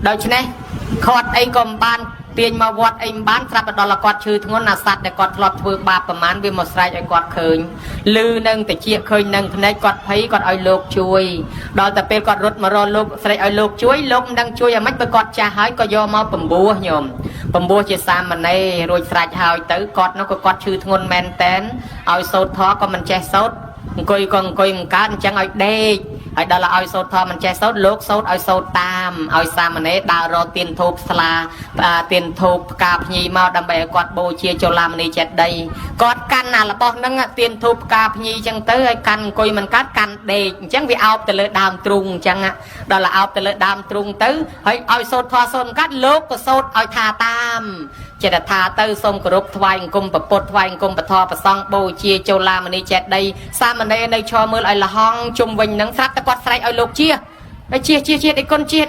ដូច្នេះខាត់អីក៏មិនបានទាញមកវត្តអីមិនបានស្រាប់ដល់គាត់ឈឺធ្ងន់អាសត្វដែលគាត់ធ្លាប់ធ្វើបាបប្រមាណវាមកស្រែកឲ្យគាត់ឃើញលឺនឹងតិចឃើញនឹងភ្នែកគាត់ភ័យគាត់ឲ្យលោកជួយដល់តែពេលគាត់រត់មករកលោកស្រែកឲ្យលោកជួយលោកមិនដឹងជួយឲ្យម៉េចបើគាត់ចាស់ហើយក៏យកមកបំពោះញោមបំពោះជាសាមណេររួចស្រេចហើយទៅគាត់នោះក៏គាត់ឈឺធ្ងន់មែនតែនឲ្យសូត្រធម៌ក៏មិនចេះសូត្រអង្គុយក៏អង្គុយមិនកើតអញ្ចឹងឲ្យដេកហើយដល់ឲ្យសូត្រធម៌មិនចេះសូត្រលោកសូត្រឲ្យសូត្រតាមឲ្យសាមណេរដើររកទៀនធូបស្លាទៀនធូបផ្កាភ្ញីមកដើម្បីឲ្យគាត់បូជាចុលាមនីចេតិយគាត់កាន់អារបស់ហ្នឹងទៀនធូបផ្កាភ្ញីអញ្ចឹងទៅឲ្យកាន់អង្គុយមិនកើតកាន់ដេកអញ្ចឹងវាអោបទៅលើដើមទ្រូងអញ្ចឹងដល់អោបទៅលើដើមទ្រូងទៅហើយឲ្យសូត្រធម៌សូត្រមិនកើតលោកក៏សូត្រឲ្យថាតាមចេតថាទៅសូមគោរពថ្វាយអង្គមប្រពុតថ្វាយអង្គមពធប្រសង់បូជាចុលាមនីចេតិយសាមណេរនៅឈរមើលឲ្យលហង់ជុំវិញនឹងស្រាប់តែគាត់ស្រែកឲ្យលោកជាអីគុណជា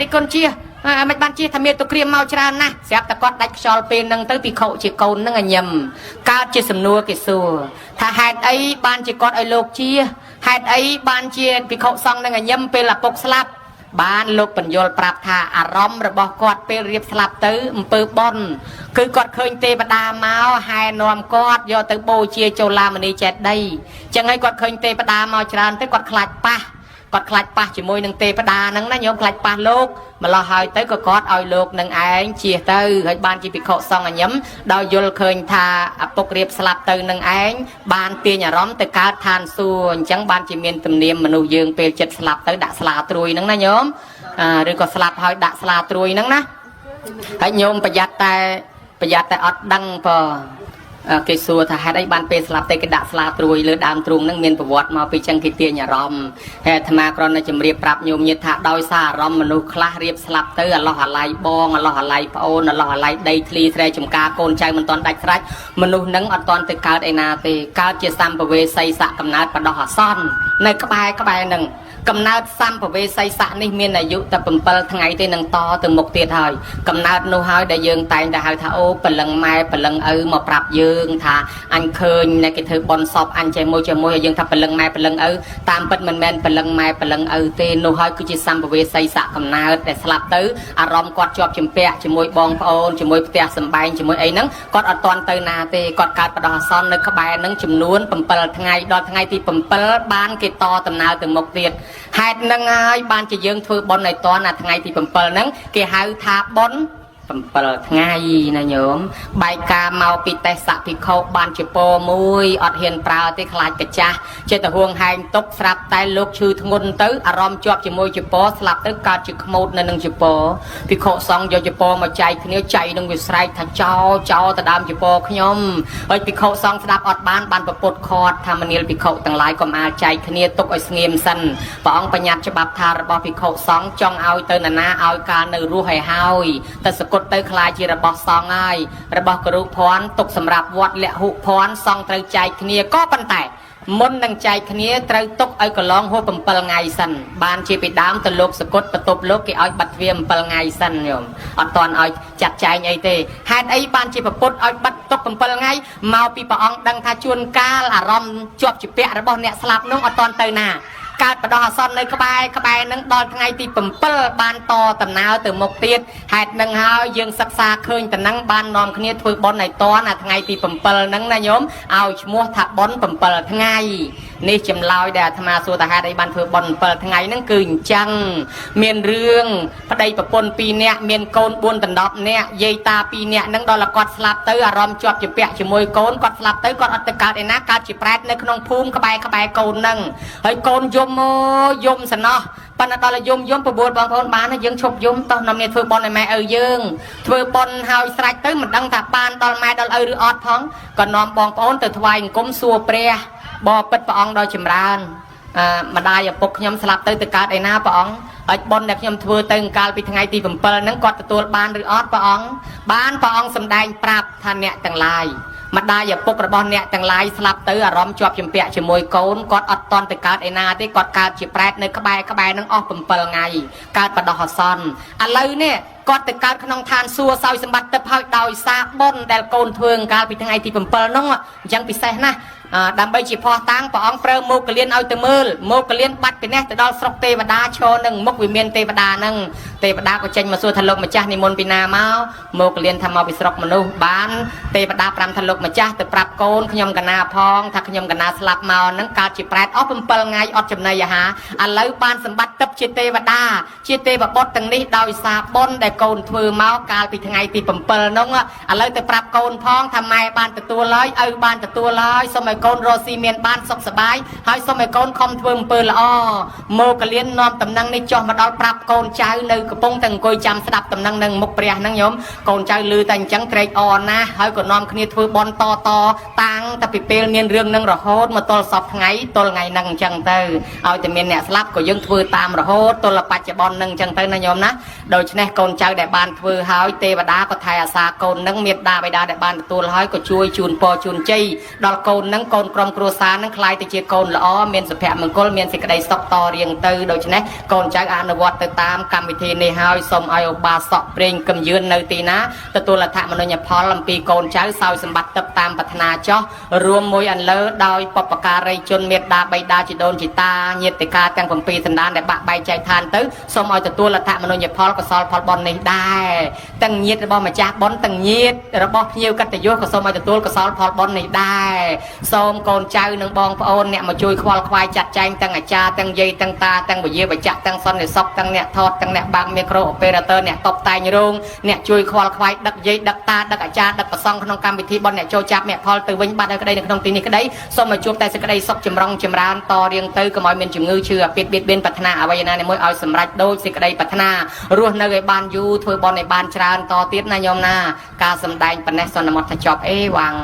មិនបានជាថាមានទុក្រាមមកច្រើនណាស់ស្រាប់តែគាត់ដាច់ខ្យល់ពេលហ្នឹងទៅភិក្ខុជាកូនហ្នឹងញឹមកើតជាសំណួរគេសួរថាហេតុអីបានជាគាត់ឲ្យលោកជាហេតុអីបានជាភិក្ខុសង្ឃហ្នឹងញឹមពេលឪពុកស្លាប់បានលោកបញ្យល់ប្រាប់ថាអារម្មណ៍របស់គាត់ពេលរៀបស្លាប់ទៅអំពើបុណ្យគឺគាត់ឃើញទេវតាមកហែនាំគាត់យកទៅបូជាចុលាមនីចេតិយចឹងហើយគាត់ឃើញទេវតាមកច្រើនទៅគាត់ខ្លាចប៉ះជាមួយនឹងទេវតាហ្នឹងណាញោមខ្លាចប៉ះលោកម្ល៉េះហើយទៅក៏គាត់ឲ្យលោកនឹងឯងជៀសទៅហើយបានជាភិក្ខុសង្ឃញឹមដោយយល់ឃើញថាឪពុករៀបស្លាប់ទៅនឹងឯងបានទាញអារម្មណ៍ទៅកើតឋានសួគ៌អញ្ចឹងបានជាមានទំនៀមមនុស្សយើងពេលចិត្តស្លាប់ទៅដាក់ស្លាត្រួយហ្នឹងណាញោមឬក៏ស្លាប់ហើយដាក់ស្លាត្រួយហ្នឹងណាហើយញោមប្រយ័ត្នតែអត់ដឹងបើគេសួរថាហេតុអីបានពេលស្លាប់ទៅគេដាក់ស្លាត្រួយលើដើមទ្រូងហ្នឹងមានប្រវត្តិមកពីចឹងគេទាញអារម្មណ៍ហើយអាត្មាគ្រាន់តែជម្រាបប្រាប់ញោមញាតិថាដោយសារអារម្មណ៍មនុស្សខ្លះរៀបស្លាប់ទៅអាឡោះអាឡៃបងអាឡោះអាឡៃប្អូនអាឡោះអាឡៃដីធ្លីស្រែចម្ការកូនចៅមិនទាន់ដាច់ស្រេចមនុស្សហ្នឹងអត់ទាន់ទៅកើតឯណាទេកើតជាសម្ភវេសីស័កកំណើតបដោះអាសន្ននៅក្បែរហ្នឹងកំណើតសម្ភវេសីស័កនេះមានអាយុតែ7ថ្ងៃទេនឹងតទៅមុខទៀតហើយកំណើតនោះហើយដែលយើងតែងតែហៅថាអូព្រលឹងម៉ែព្រលឹងឪមកប្រាប់យើងថាអញឃើញតែគេធ្វើបន់សពអញជាមួយហើយយើងថាព្រលឹងម៉ែព្រលឹងឪតាមពិតមិនមែនព្រលឹងម៉ែព្រលឹងឪទេនោះហើយគឺជាសម្ភវេសីស័កកំណើតដែលស្លាប់ទៅអារម្មណ៍គាត់ជាប់ជំពាក់ជាមួយបងប្អូនជាមួយផ្ទះសម្បែងជាមួយអីហ្នឹងគាត់អត់ទាន់ទៅណាទេគាត់កើតបដោះអាសន្ននៅក្បែរហ្នឹងចំនួន7ថ្ងៃដល់ថ្ងៃទី7បានគេតដំណើរទៅមុខទៀត hạt nâng ai ban chỉ dương thôi bon này to là ngày thì bầm bờ nắng kia hai tha bon bờ ngày nè nhóm bài ca mau bị tay sạ bị khâu ban chỉ po mui ọt hiền prao tới khai cả cha chơi từ huông hai tốc sạp tay lục chư ngôn tới arom chọp chỉ môi chỉ po sạp tới cao chỉ một nên nâng chỉ po bị khâu xong do chỉ po mà chạy nếu chạy nâng bị sai thằng cho ta đam chỉ po nhóm ơi bị khâu xong sạp ọt ban bật bột kọt tham mình bị khâu từng lái còn à chạy kia tốc ở nghiêm sân và ôngปัญญาจะบับทาระบอบbị khâu xong trong ao tới nà na ao ca nở ru hay hoiแต่สะกดtới khai chỉระบอบสองไงระบอบกระดูกพรตกสำหรับวัดและหุพรสองเตยใจគ្នាก็ปันแต่มนดังใจគ្នាเตยตกไอ้กระลองหัวปั่มเปลไงสันบานชีไปดามตะลกสะกดประตบลกกี่อ้อยบัดเวียมเปลไงสันโยมอัดตอนอ้อยจัดใจไงเต้หาไอ้บานชีประปุดอ้อยบัดตกปั่มเปลไงเมาปีปะอองดังทาชวนกาลอารมณ์จวบจีเปะระบอบเนี่ยสลับน้องอัดตอนเตยนาการประดอซอนในกระบายนั่งดอนไงตีปั่มเปิลบานต่อตำนาวตื่นมกเตียดหายนั่งหาวยังสักซาเคยแต่นั่งบานนอมគ្នាធ្វើบอลในตอนไงตีปั่มเปิลนั่งนายโยมเอาชั่วโมงถับบอลปั่มเปิลไงนี่จำลอยแด่ธรรมาสุตหะได้บานធ្វើบอลเปิลไงนั่งคือจังเมียนเรื่องพระใดประปนปีเนี่ยเมียนโกนบุญตันดอกเนี่ยเยตาปีเนี่ยนั่งดอลกอดสลับเตออารมณ์จวบจีเปะจมวยโกนกอดสลับเตอกอดอัตการไอ้นะการจีแปรในขนมภูมิกระบายโกนนั่งเฮ้ยโกนยมยมสนอปันตอลยมประบวนบางคนบ้านยังชบยมตอนนำเนี่ยធ្វើบอลในแม่យើងធ្វើบอลหายสลายtớiมันดังថាបានដល់ម៉ែដល់ឪឬអត់ផងក៏នាំបងប្អូនទៅថ្វាយអង្គមសួរព្រះបបិទ្ធព្រះអង្គដល់ចម្រើនម្ដាយឪពុកខ្ញុំស្លាប់ទៅកើតឯណាព្រះអង្គឲ្យបនដែលខ្ញុំធ្វើទៅកាលពីថ្ងៃទី7ហ្នឹងគាត់ទទួលបានឬអត់ព្រះអង្គបានព្រះអង្គសម្ដែងប្រាប់ថាអ្នកទាំងឡាយម្ដាយឪពុករបស់អ្នកទាំងឡាយស្លាប់ទៅអារម្មណ៍ជាប់ជំពាក់ជាមួយកូនគាត់អត់តន់ទៅកើតឯណាទេគាត់កើតជាប្រែតនៅក្បែរហ្នឹងអស់7ថ្ងៃកើតបដោះអាសន្នឥឡូវនេះគាត់ទៅកើតក្នុងឋានសួគ៌សោយសម្បត្តិទៅហើយដោយសារបុណ្យដែលកូនធ្វើកាលពីថ្ងៃទី7ហ្នឹងអញ្ចឹងពិសេសណាស់ដើម្បីជាផោះតាំងព្រះអង្គប្រើមកកលៀនឲ្យទៅមើលមកកលៀនបាត់ពីនេះទៅដល់ស្រុកទេវតាឈរនឹងមុខវិមានទេវតាហ្នឹងទេវតាក៏ចេញមកសួរថាលោកម្ចាស់និមន្តពីណាមកកលៀនថាមកពីស្រុកមនុស្សបានទេវតាប្រាប់ថាលោកម្ចាស់ទៅប្រាប់កូនខ្ញុំកណាផងថាខ្ញុំកណាស្លាប់មកហ្នឹងកើតជាប្រែតអស់7ថ្ងៃអត់ចំណីអាហារឥឡូវបានសម្បត្តិទឹកជាទេវតាជាទេវបុត្រទាំងនេះដោយសារបុណ្យដែលកូនធ្វើមកកាលពីថ្ងៃទី7ហ្នឹងឥឡូវទៅប្រាប់កូនផងថាម៉ែបានទទួលហើយឪបានទទួលហើយសូមកូនរស់ស៊ីមានបានសុខសប្បាយហើយសូមឲ្យកូនខំធ្វើអំពើល្អមកកលៀននាំតំណែងនេះចុះមកដល់ប្រាប់កូនចៅនៅកំពុងតែអង្គុយចាំស្ដាប់តំណែងនឹងមុខព្រះហ្នឹងញោមកូនចៅឮតែអញ្ចឹងត្រេកអរណាស់ហើយក៏នាំគ្នាធ្វើបន់តតាំងតែពីពេលមានរឿងនឹងរហូតមកទល់សពថ្ងៃទល់ថ្ងៃហ្នឹងអញ្ចឹងទៅឲ្យតែមានអ្នកស្លាប់ក៏យើងធ្វើតាមរហូតទល់បច្ចុប្បន្នហ្នឹងអញ្ចឹងទៅណាញោមណាដូច្នេះកូនចៅដែលបានធ្វើហើយទេវតាក៏ថែអាសាកូនហ្នឹងមេត្តាបិតាដែលបានទទួលហើយក៏ជួយជូនពរជូនជ័យដល់កូនហ្នឹងកូនក្រុមគ្រួសារនឹងខ្លាយទៅជាកូនល្អមានសុភមង្គលមានសេចក្តីសុខតរៀងទៅដូច្នេះកូនចៅអនុវត្តទៅតាមកម្មវិធីនេះហើយសូមឲ្យឧបាសកព្រេងកំយឿននៅទីណាទទួលអត្ថមនោញ្ញផលអំពីកូនចៅសោយសម្បត្តិទឹកតាមប្រាថ្នាចោះរួមមួយអន្លើដោយបព្វការីជនមេត្តាបិតាជីដូនជីតាញាតិកាទាំង7សន្តានដែលបាក់បែកចែកឋានទៅសូមឲ្យទទួលអត្ថមនោញ្ញផលកុសលផលបុណ្យនេះដែរទាំងញាតិរបស់ម្ចាស់បុណ្យទាំងញាតិរបស់ភ្ញៀវកតញ្ញូក៏សូមឲ្យទទួលកុសលផលបុណ្យនេះដែរសូមកូនចៅនឹងបងប្អូនអ្នកមកជួយខ្វល់ខ្វាយចាត់ចែងទាំងអាចារ្យទាំងយាយទាំងតាទាំងវិយាបច្ចៈទាំងសន្តិសុខទាំងអ្នកថតទាំងអ្នកបាក់មីក្រូអូពេរ៉ាទ័រអ្នកតុបតែងរោងអ្នកជួយខ្វល់ខ្វាយដឹកយាយដឹកតាដឹកអាចារ្យដឹកប្រសង់ក្នុងកម្មវិធីបុណ្យអ្នកចូលចាប់មគ្គផលទៅវិញបាត់ហើយក្តីនៅក្នុងទីនេះក្តីសូមឲ្យជួបតែសេចក្តីសុខចម្រុងចម្រើនតរៀងទៅកុំឲ្យមានជំងឺឈឺអាពាធបៀតបៀនប្រាថ្នាអ្វីណាមួយឲ្យសម្រេចដូចសេចក្តីប្រាថ្នារស់នៅឲ្យបានយូរធ្វើបុណ្យឲ្យបានច្រើនតទៀតណាញោមណាការសម្ដែងប៉ុណ្ណេះសន្មតថាចប់អេវ៉ាំង